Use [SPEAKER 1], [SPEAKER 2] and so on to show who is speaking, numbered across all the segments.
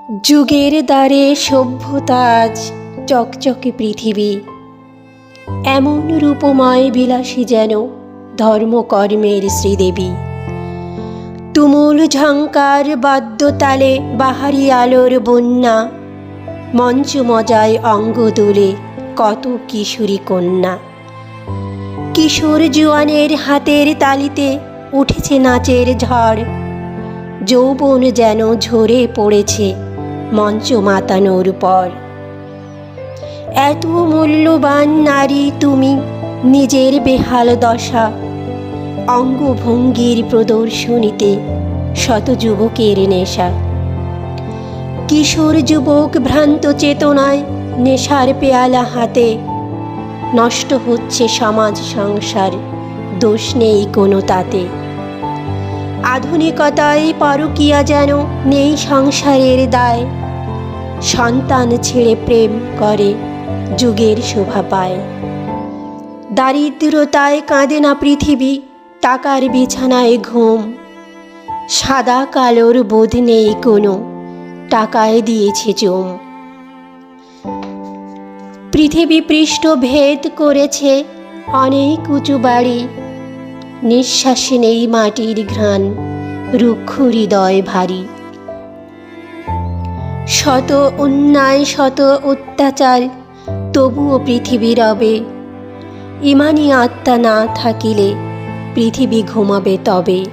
[SPEAKER 1] যুগের দ্বারে সভ্যতা আজ চকচকে পৃথিবী, এমন রূপময় বিলাসী যেন ধর্মকর্মের শ্রীদেবী। তুমুল ঝঙ্কার বাদ্যতালে বাহারি আলোর বন্যা, মঞ্চ মজায় অঙ্গ দোলে কত কিশোরী কন্যা। কিশোর জোয়ানের হাতের তালিতে উঠেছে নাচের ঝড়, যৌবন যেন ঝরে পড়েছে মঞ্চ মাতানোর পর। এত মূল্যবান নারী তুমি, নিজের বেহাল দশা, অঙ্গভঙ্গির প্রদর্শনীতে শত যুবকের নেশা। কিশোর যুবক ভ্রান্ত চেতনায় নেশার পেয়ালা হাতে, নষ্ট হচ্ছে সমাজ সংসার, দোষ নেই কোনো তাতে। আধুনিকতায় পরকীয়া যেন নেই সংসারের দায়, সন্তান ছেড়ে প্রেম করে যুগের শোভা পায়। দারিদ্রতায় কাঁদে না পৃথিবী, টাকার বিছানায় ঘুম, সাদা কালোর বোধ নেই কোনো, টাকায় দিয়েছে জম। পৃথিবী পৃষ্ঠ ভেদ করেছে অনেক উঁচু বাড়ি, নিঃশ্বাসে নেই মাটির ঘ্রাণ, রুক্ষ হৃদয় ভারী। শত অন্যায় শত অত্যাচার, তবুও পৃথিবী রবে, ইমানি আত্মা না থাকিলে পৃথিবী ঘুমাবে তবে।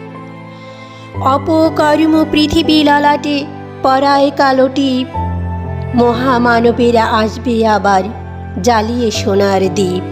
[SPEAKER 1] অপকর্ম পৃথিবী ললাটে পরায় কালো টিপ, মহামানবেরা আসবে আবার জ্বালিয়ে সোনার দ্বীপ।